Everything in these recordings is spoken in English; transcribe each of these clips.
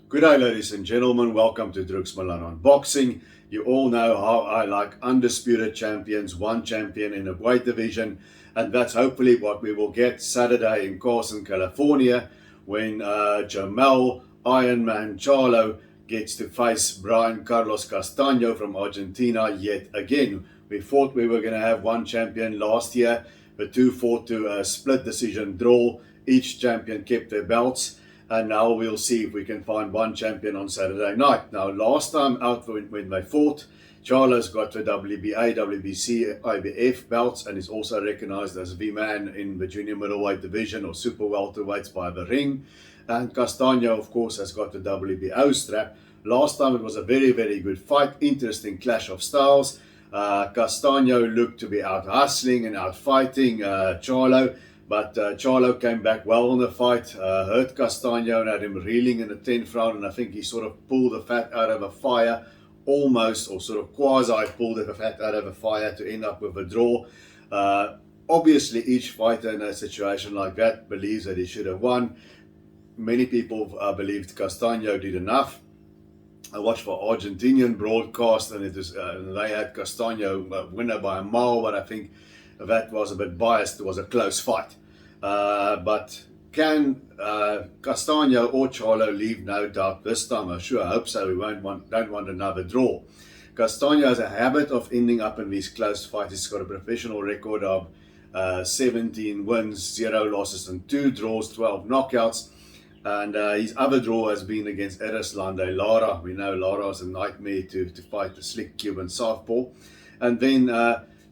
Good day, ladies and gentlemen. Welcome to Drux Milan Unboxing. You all know how I like undisputed champions, one champion in a weight division, and that's hopefully what we will get Saturday in Carson, California, when Jermell Ironman Charlo gets to face Brian Carlos Castano from Argentina yet again. We thought we were going to have one champion last year. The two fought to a split decision draw. Each champion kept their belts. And now we'll see if we can find one champion on Saturday night. Now, last time out when they fought, Charlo's got the WBA, WBC, IBF belts and is also recognized as V-Man in the junior middleweight division or super welterweights by the ring. And Castano, of course, has got the WBO strap. Last time it was a very, very good fight. Interesting clash of styles. Castano looked to be out hustling and out fighting Charlo. But Charlo came back well on the fight, hurt Castano and had him reeling in the 10th round, and I think he sort of pulled the fat out of a fire, almost, or sort of quasi pulled the fat out of a fire to end up with a draw. Obviously, each fighter in a situation like that believes that he should have won. Many people believed Castano did enough. I watched the Argentinian broadcast, and they had Castano winner by a mile, but I think that was a bit biased. It was a close fight. But can Castano or Charlo leave? No doubt this time. I sure hope so. We don't want another draw. Castano has a habit of ending up in these close fights. He's got a professional record of 17 wins, 0 losses, and 2 draws, 12 knockouts. And his other draw has been against Erislandy Lara. We know Lara is a nightmare to fight the slick Cuban southpaw. And then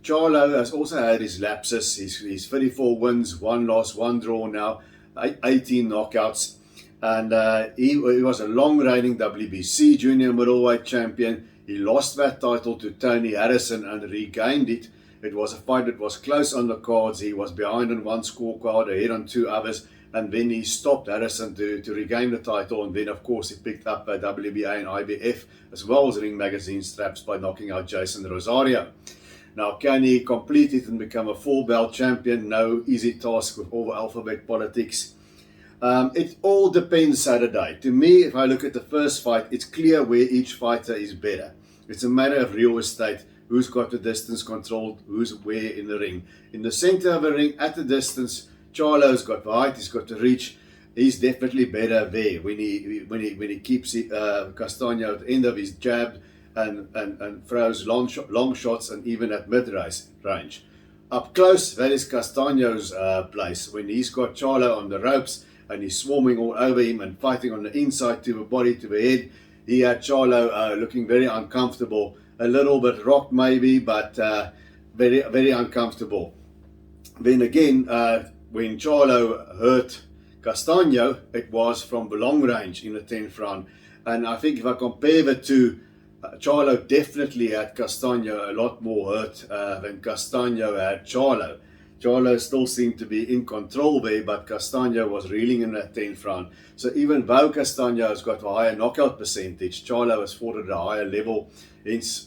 Charlo has also had his lapses. He's 34 wins, 1 loss, 1 draw now, 18 knockouts. And he was a long-reigning WBC junior middleweight champion. He lost that title to Tony Harrison and regained it. It was a fight that was close on the cards. He was behind on 1 scorecard, ahead on 2 others. And then he stopped Harrison to regain the title. And then, of course, he picked up WBA and IBF, as well as Ring Magazine straps by knocking out Jason Rosario. Now, can he complete it and become a full-belt champion? No easy task with all the alphabet politics. It all depends Saturday. To me, if I look at the first fight, it's clear where each fighter is better. It's a matter of real estate. Who's got the distance controlled, who's where in the ring. In the center of the ring, at the distance, Charlo's got the height, he's got the reach. He's definitely better there when he keeps Castano at the end of his jab and throws long shots, and even at mid-range. Up close, that is Castano's place. When he's got Charlo on the ropes and he's swarming all over him and fighting on the inside to the body, to the head, he had Charlo looking very uncomfortable, a little bit rocked maybe, but very, very uncomfortable. Then again, when Charlo hurt Castano, it was from the long range in the 10th round. And I think if I compare the two, Charlo definitely had Castano a lot more hurt than Castano had Charlo. Charlo still seemed to be in control there, but Castano was reeling in that 10th round. So even though Castano has got a higher knockout percentage, Charlo has fought at a higher level, hence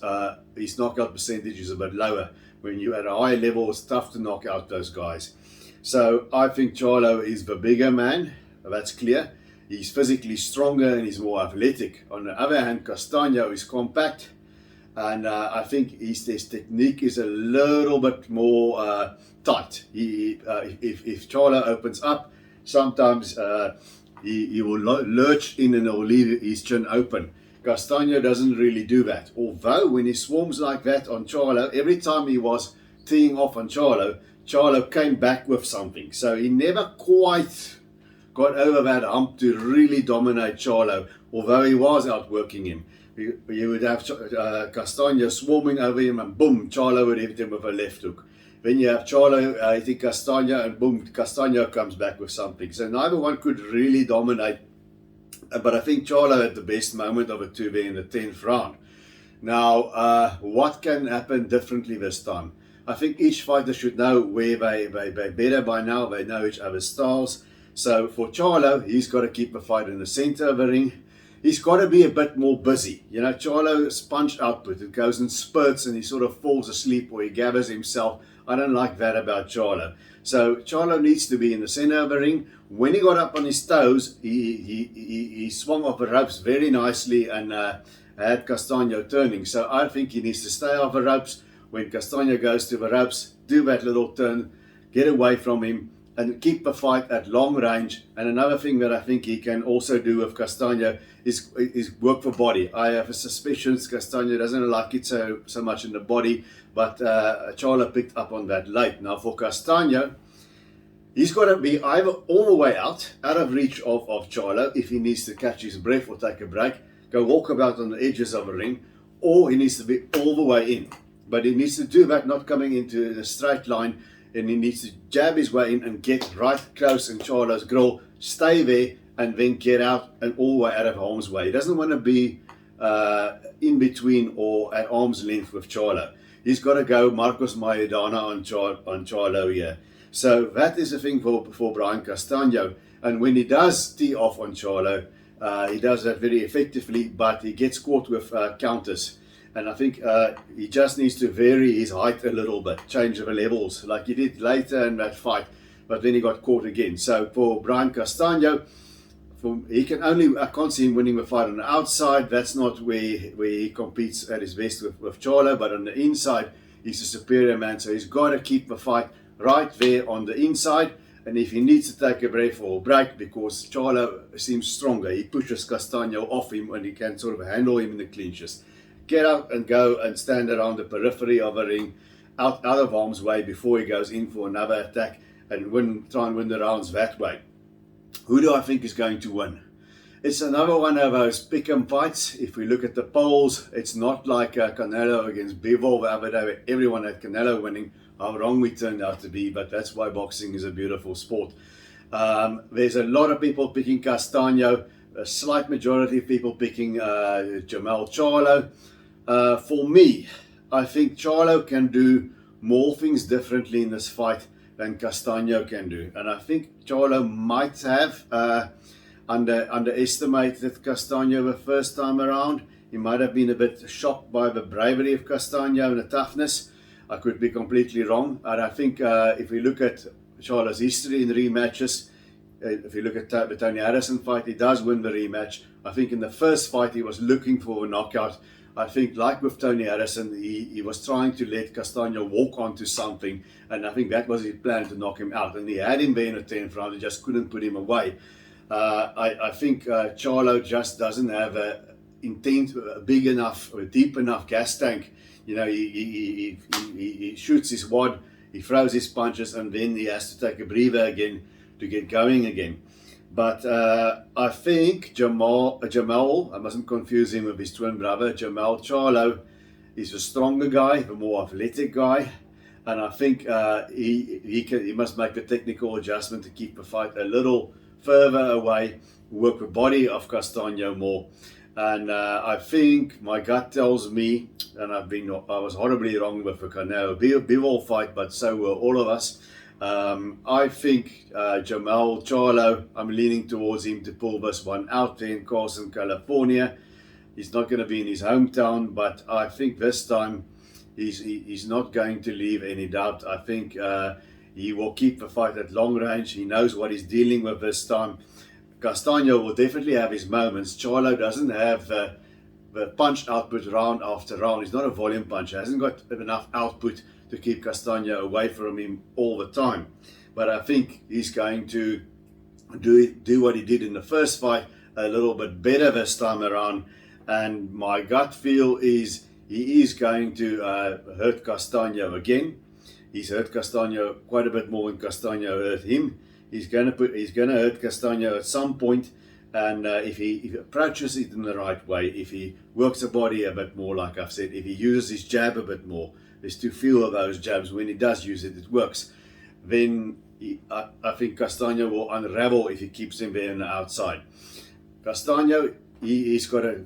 his knockout percentage is a bit lower. When you're at a higher level, it's tough to knock out those guys. So I think Charlo is the bigger man, that's clear. He's physically stronger and he's more athletic. On the other hand, Castano is compact, and I think his technique is a little bit more tight. If Charlo opens up, sometimes he will lurch in and he'll leave his chin open. Castano doesn't really do that. Although when he swarms like that on Charlo, every time he was teeing off on Charlo, Charlo came back with something. So he never quite got over that hump to really dominate Charlo, although he was outworking him. You would have Castano swarming over him, and boom, Charlo would hit him with a left hook. Then you have Charlo hitting Castano, and boom, Castano comes back with something. So neither one could really dominate, but I think Charlo had the best moment of the two there in the 10th round. Now, what can happen differently this time? I think each fighter should know where they're better by now. They know each other's styles. So for Charlo, he's got to keep the fight in the center of the ring. He's got to be a bit more busy. You know, Charlo's punch output, it goes in spurts and he sort of falls asleep or he gathers himself I don't like that about Charlo. So Charlo needs to be in the center of the ring. When he got up on his toes, he swung off the ropes very nicely and had Castano turning. So I think he needs to stay off the ropes. When Castano goes to the ropes, do that little turn, get away from him, and keep the fight at long range. And another thing that I think he can also do with Castano is work for body. I have a suspicion Castano doesn't like it so much in the body, but Charlo picked up on that late. Now for Castano, he's got to be either all the way out of reach of Charlo if he needs to catch his breath or take a break, go walk about on the edges of the ring, or he needs to be all the way in. But he needs to do that, not coming into a straight line, and he needs to jab his way in and get right close in Charlo's grill, stay there, and then get out and all the way out of harm's way. He doesn't want to be in between or at arm's length with Charlo. He's got to go Marcos Maidana on Charlo here. So that is the thing for Brian Castano. And when he does tee off on Charlo, he does that very effectively, but he gets caught with counters. And I think he just needs to vary his height a little bit, change the levels, like he did later in that fight, but then he got caught again. So for Brian Castano, I can't see him winning the fight on the outside. That's not where he competes at his best with Charlo, but on the inside, he's a superior man. So he's got to keep the fight right there on the inside. And if he needs to take a breath or a break, because Charlo seems stronger, he pushes Castano off him and he can sort of handle him in the clinches. Get out and go and stand around the periphery of the ring, out of harm's way before he goes in for another attack and try and win the rounds that way. Who do I think is going to win? It's another one of those pick-em fights. If we look at the polls, it's not like Canelo against Bivol the other day, where everyone had Canelo winning. How wrong we turned out to be, but that's why boxing is a beautiful sport. There's a lot of people picking Castano, a slight majority of people picking Jermell Charlo. For me, I think Charlo can do more things differently in this fight than Castano can do. And I think Charlo might have underestimated Castano the first time around. He might have been a bit shocked by the bravery of Castano and the toughness. I could be completely wrong. And I think if we look at Charlo's history in rematches, if you look at the Tony Harrison fight, he does win the rematch. I think in the first fight he was looking for a knockout. I think like with Tony Harrison, he was trying to let Castano walk onto something, and I think that was his plan to knock him out. And he had him there in the 10th round, he just couldn't put him away. I think Charlo just doesn't have a big enough or deep enough gas tank. You know, he shoots his wad, he throws his punches, and then he has to take a breather again to get going again. But I think Jermell, I mustn't confuse him with his twin brother, Jermell Charlo, is a stronger guy, a more athletic guy. And I think he must make a technical adjustment to keep the fight a little further away, work the body of Castano more. And I think my gut tells me, and I was horribly wrong with the Canelo Bivol fight, but so were all of us. I think Jermell Charlo, I'm leaning towards him to pull this one out there in Carson, California. He's not going to be in his hometown, but I think this time he's not going to leave any doubt. I think he will keep the fight at long range. He knows what he's dealing with this time. Castano will definitely have his moments. Charlo doesn't have the punch output round after round. He's not a volume puncher. He hasn't got enough output to keep Castano away from him all the time. But I think he's going to do what he did in the first fight a little bit better this time around. And my gut feel is he is going to hurt Castano again. He's hurt Castano quite a bit more than Castano hurt him. He's going to hurt Castano at some point, and if he approaches it in the right way, if he works the body a bit more, like I've said, if he uses his jab a bit more, there's too few of those jabs. When he does use it, it works. Then I think Castano will unravel if he keeps him there on the outside. Castano, he's got to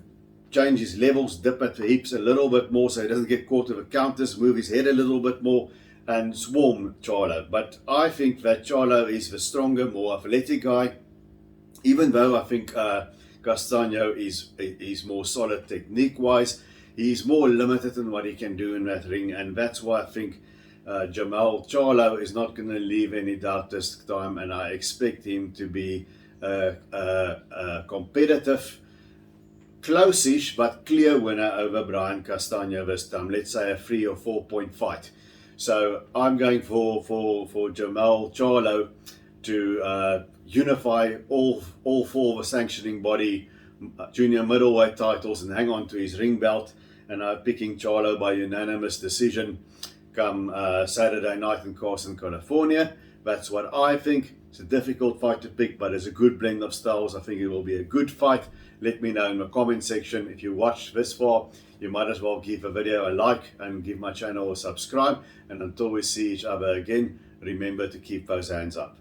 change his levels, dip at the hips a little bit more so he doesn't get caught with the counters, move his head a little bit more, and swarm Charlo. But I think that Charlo is the stronger, more athletic guy, even though I think Castano is more solid technique wise. He's more limited in what he can do in that ring, and that's why I think Jermell Charlo is not going to leave any doubt this time, and I expect him to be competitive, close-ish but clear winner over Brian Castano this time. Let's say a 3 or 4 point fight. So I'm going for Jermell Charlo to unify all four of the sanctioning body junior middleweight titles and hang on to his ring belt. And I'm picking Charlo by unanimous decision come Saturday night in Carson, California. That's what I think. It's a difficult fight to pick, but it's a good blend of styles. I think it will be a good fight. Let me know in the comment section. If you watched this far, you might as well give the video a like and give my channel a subscribe. And until we see each other again, remember to keep those hands up.